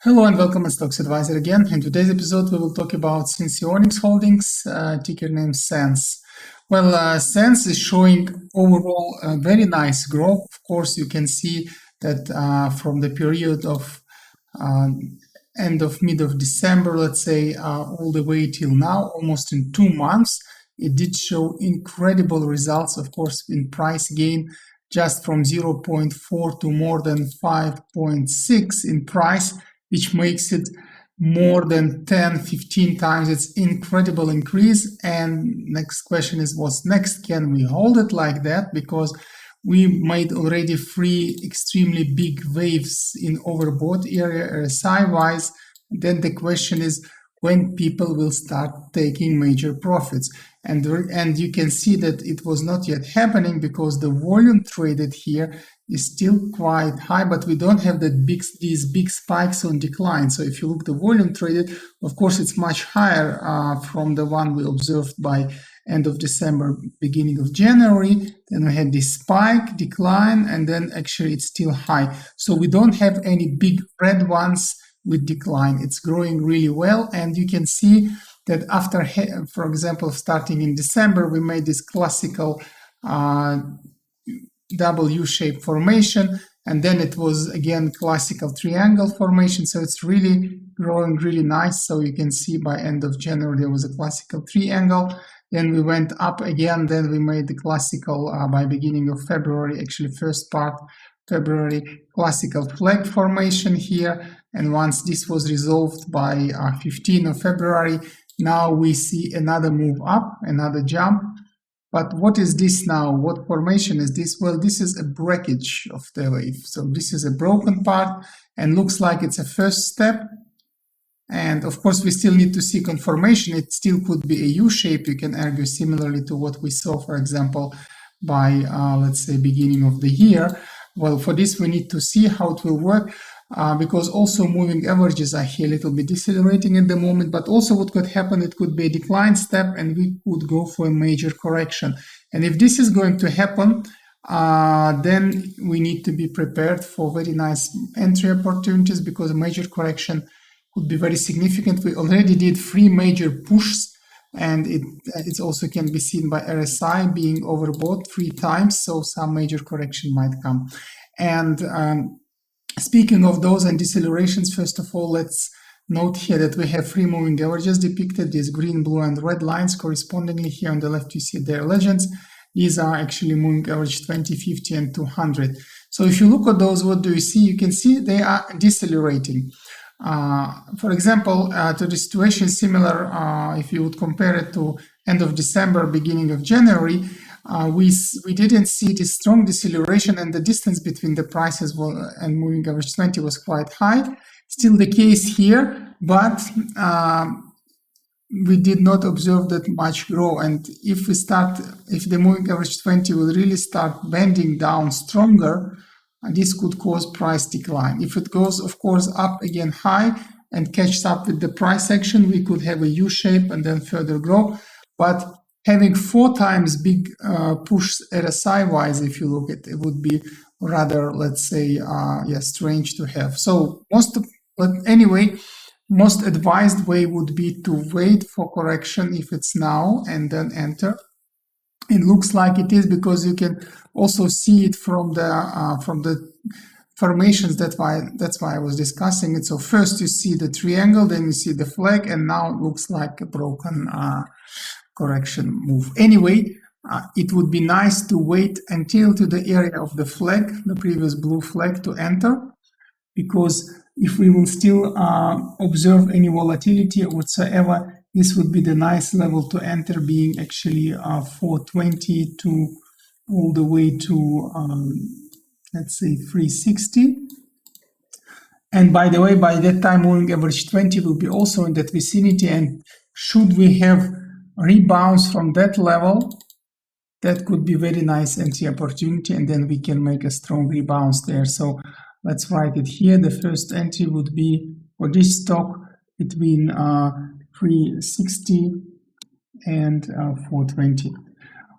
Hello and welcome at Stocks Advisor again. In today's episode, we will talk about Senseonics Holdings, ticker name SENS. Well, SENS is showing overall a very nice growth. Of course, you can see that from the period of mid of December, let's say, all the way till now, almost in 2 months, it did show incredible results, of course, in price gain, just from 0.4 to more than 5.6 in price, which makes it more than 10-15 times. It's incredible increase. And next question is, what's next? Can we hold it like that? Because we made already 3 extremely big waves in overbought area RSI wise. Then the question is when people will start taking major profits. And you can see that it was not yet happening because the volume traded here is still quite high, but we don't have these big spikes on decline. So if you look the volume traded, of course, it's much higher from the one we observed by end of December, beginning of January. Then we had this spike, decline, and then actually it's still high. So we don't have any big red ones with decline. It's growing really well, and you can see that after, for example, starting in December, we made this classical W-shaped formation, and then it was again classical triangle formation. So it's really growing really nice. So you can see by end of January there was a classical triangle, then we went up again, then we made the classical by beginning of February, actually first part February, classical flag formation here. And once this was resolved by 15th of February, now we see another move up, another jump. But what is this now? What formation is this? Well, this is a breakage of the wave. So this is a broken part and looks like it's a first step. And of course, we still need to see confirmation. It still could be a U-shape. You can argue similarly to what we saw, for example, by, let's say, beginning of the year. Well, for this, we need to see how it will work. Because also moving averages are here a little bit decelerating at the moment, but also what could happen, it could be a decline step and we could go for a major correction. And if this is going to happen, then we need to be prepared for very nice entry opportunities, because a major correction could be very significant. We already did 3 major pushes, and it also can be seen by RSI being overbought 3 times, so some major correction might come. And speaking of those and decelerations, first of all, let's note here that we have 3 moving averages depicted, these green, blue, and red lines. Correspondingly, here on the left, you see their legends. These are actually moving average 20, 50, and 200. So if you look at those, what do you see? You can see they are decelerating. For example, to the situation similar, if you would compare it to end of December, beginning of January, we didn't see this strong deceleration, and the distance between the prices and moving average 20 was quite high. Still the case here, but we did not observe that much grow. And if the moving average 20 will really start bending down stronger, this could cause price decline. If it goes, of course, up again high and catches up with the price action, we could have a U-shape and then further grow. But having 4 times big push RSI wise, if you look at it, would be rather, let's say, strange to have. So most advised way would be to wait for correction if it's now and then enter. It looks like it is, because you can also see it from the formations. That's why I was discussing it. So first you see the triangle, then you see the flag, and now it looks like a broken correction move. Anyway, it would be nice to wait until to the area of the flag, the previous blue flag, to enter, because if we will still observe any volatility whatsoever, this would be the nice level to enter, being actually 420 to all the way to let's say 360. And by the way, by that time, moving average 20 will be also in that vicinity, and should we have rebounds from that level, that could be very nice entry opportunity, and then we can make a strong rebound there. So let's write it here. The first entry would be for this stock between 360 and 420.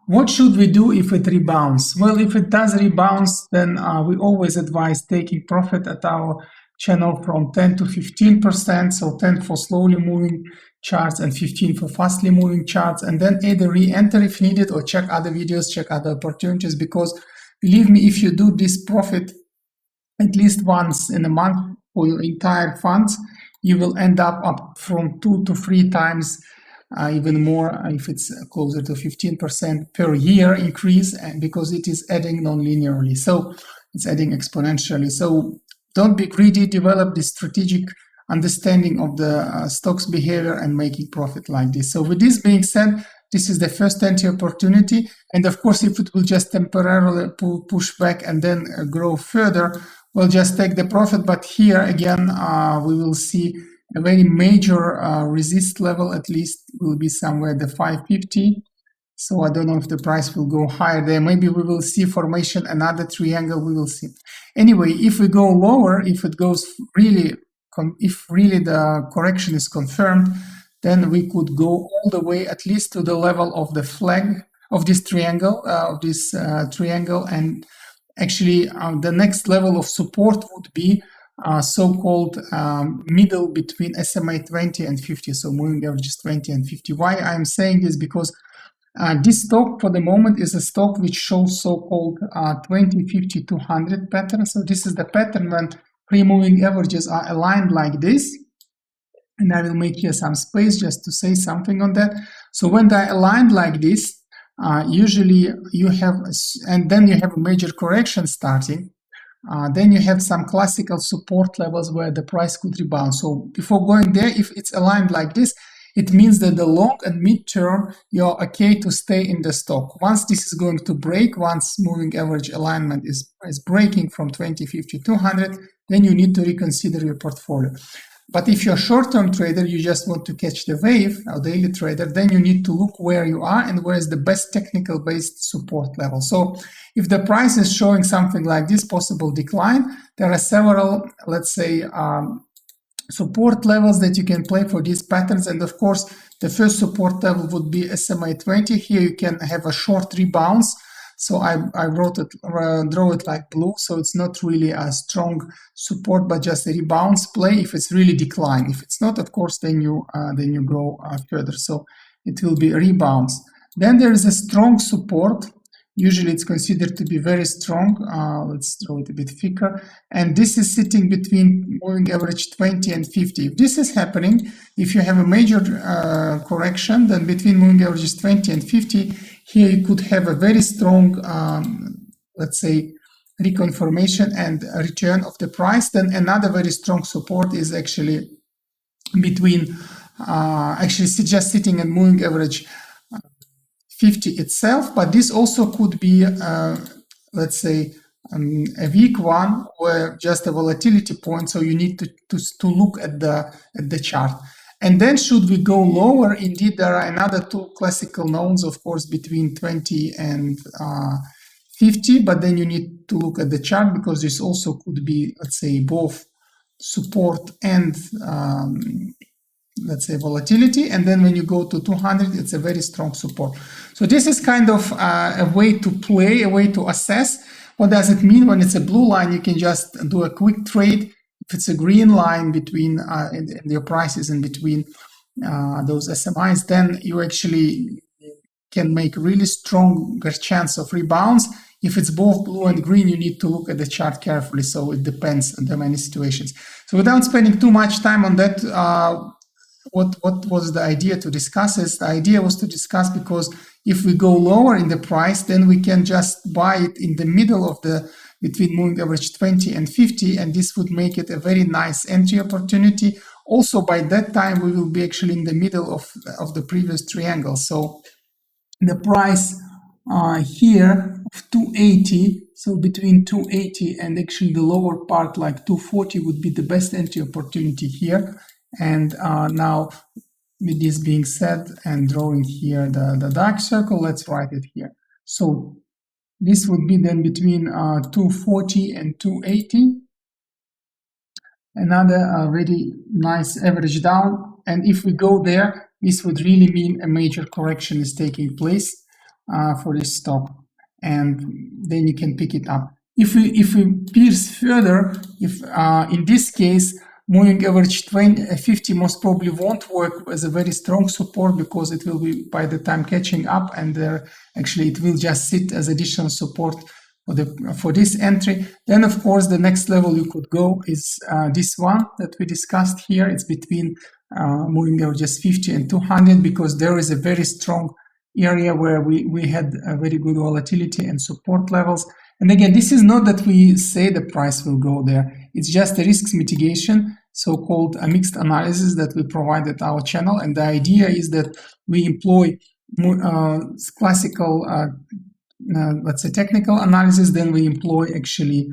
What should we do if it rebounds? Well, if it does rebound, then we always advise taking profit at our channel from 10 to 15%, so 10 for slowly moving charts and 15 for fastly moving charts, and then either re-enter if needed or check other videos, check other opportunities, because believe me, if you do this profit at least once in a month for your entire funds, you will end up from 2 to 3 times, even more if it's closer to 15% per year increase, and because it is adding non-linearly, so it's adding exponentially. So don't be greedy, develop this strategic understanding of the stock's behavior and making profit like this. So with this being said, this is the first entry opportunity, and of course if it will just temporarily push back and then grow further, we'll just take the profit. But here again, we will see a very major resist level, at least will be somewhere the 550. So I don't know if the price will go higher there. Maybe we will see formation, another triangle, we will see. Anyway, if we go lower, if it goes really, if really the correction is confirmed, then we could go all the way at least to the level of the flag of this triangle, and actually the next level of support would be so-called middle between SMA 20 and 50, so moving averages 20 and 50. Why I'm saying this? Because this stock for the moment is a stock which shows so-called 20, 50, 200 pattern. So this is the pattern when pre-moving averages are aligned like this. And I will make here some space just to say something on that. So when they're aligned like this, usually you have, and then you have a major correction starting. Then you have some classical support levels where the price could rebound. So before going there, if it's aligned like this, it means that the long and mid-term, you're okay to stay in the stock. Once this is going to break, once moving average alignment is breaking from 20, 50, 200, then you need to reconsider your portfolio. But if you're a short-term trader, you just want to catch the wave, a daily trader, then you need to look where you are and where is the best technical-based support level. So if the price is showing something like this possible decline, there are several, let's say, support levels that you can play for these patterns. And of course, the first support level would be SMA 20. Here you can have a short rebounds. So I draw it like blue. So it's not really a strong support, but just a rebounds play if it's really decline. If it's not, of course, then you go further. So it will be rebounds. Then there is a strong support. Usually it's considered to be very strong. Let's draw it a bit thicker. And this is sitting between moving average 20 and 50. If this is happening, if you have a major correction, then between moving averages 20 and 50, here you could have a very strong, let's say, reconfirmation and a return of the price. Then another very strong support is actually between, just sitting at moving average 50 itself, but this also could be, let's say, a weak one where just a volatility point. So you need to look at the chart. And then should we go lower, indeed, there are another two classical knowns, of course, between 20 and 50, but then you need to look at the chart because this also could be, let's say, both support and let's say volatility. And then when you go to 200, it's a very strong support. So this is kind of a way to play, a way to assess. What does it mean? When it's a blue line, you can just do a quick trade. If it's a green line between and your prices in between those SMIs, then you actually can make really stronger chance of rebounds. If it's both blue and green, you need to look at the chart carefully. So it depends on the many situations. So without spending too much time on that, what was the idea to discuss is the idea was to discuss because if we go lower in the price, then we can just buy it in the middle of the between moving average 20 and 50, and this would make it a very nice entry opportunity. Also, by that time, we will be actually in the middle of the previous triangle. So the price here of 280, so between 280 and actually the lower part like 240 would be the best entry opportunity here. And now with this being said and drawing here the dark circle, let's write it here. So this would be then between 240 and 280. Another very nice average down. And if we go there, this would really mean a major correction is taking place for this stock. And then you can pick it up. if we pierce further, if in this case moving average 50 most probably won't work as a very strong support, because it will be by the time catching up, and actually it will just sit as additional support for this entry. Then of course the next level you could go is this one that we discussed here. It's between moving averages 50 and 200, because there is a very strong area where we had a very good volatility and support levels. And again, this is not that we say the price will go there. It's just a risk mitigation, so-called a mixed analysis that we provide at our channel. And the idea is that we employ classical, let's say technical analysis, then we employ actually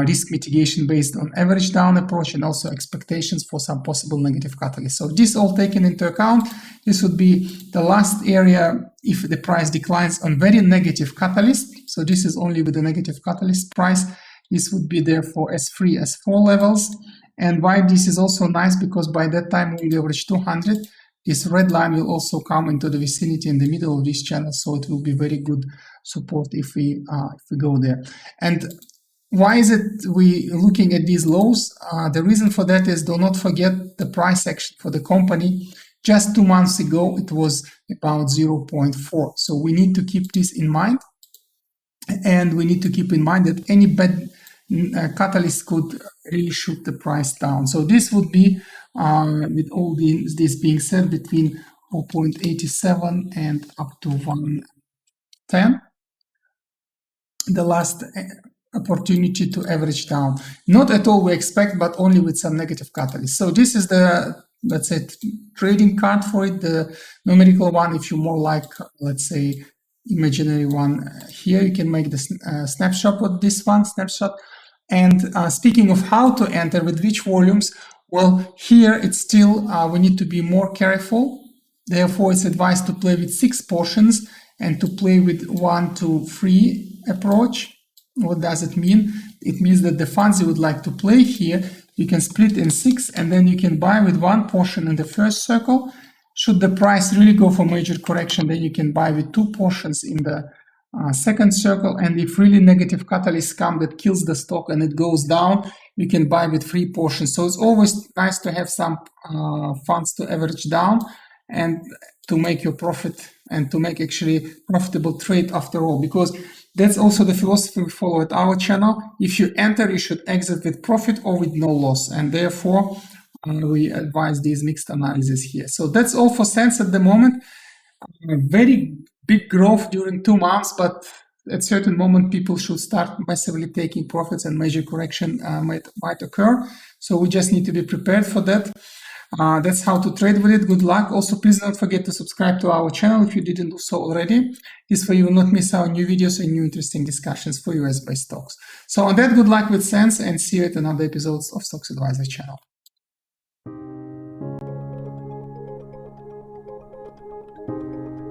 risk mitigation based on average down approach, and also expectations for some possible negative catalyst. So this all taken into account, this would be the last area if the price declines on very negative catalyst. So this is only with the negative catalyst price. This would be there for S3, S4 levels. And why this is also nice, because by that time moving average 200, this red line will also come into the vicinity in the middle of this channel, so it will be very good support if we go there. And why is it we looking at these lows? The reason for that is, do not forget the price action for the company. Just 2 months ago, it was about 0.4. So we need to keep this in mind, and we need to keep in mind that any bad catalyst could really shoot the price down. So this would be, with all this being said, between 0.87 and up to 110. The last opportunity to average down. Not at all we expect, but only with some negative catalyst. So this is the, let's say, trading card for it, the numerical one. If you more like, let's say, imaginary one, here you can make the snapshot of this one, snapshot. And speaking of how to enter, with which volumes, well, here it's still, we need to be more careful. Therefore, it's advised to play with 6 portions and to play with 1 to 3 approach. What does it mean? It means that the funds you would like to play here, you can split in 6, and then you can buy with 1 portion in the first circle. Should the price really go for major correction, then you can buy with 2 portions in the second circle. And if really negative catalysts come that kills the stock and it goes down, you can buy with 3 portions. So it's always nice to have some funds to average down and to make your profit, and to make actually profitable trade after all, because that's also the philosophy we follow at our channel. If you enter, you should exit with profit or with no loss, and therefore we advise these mixed analysis here. So that's all for SENS at the moment. Very big growth during 2 months, but at a certain moment people should start massively taking profits, and major correction might occur. So we just need to be prepared for that. That's how to trade with it. Good luck. Also, please don't forget to subscribe to our channel if you didn't do so already. This way you will not miss our new videos and new interesting discussions for US-based stocks. So on that, good luck with SENS, and see you at another episode of Stocks Advisor channel.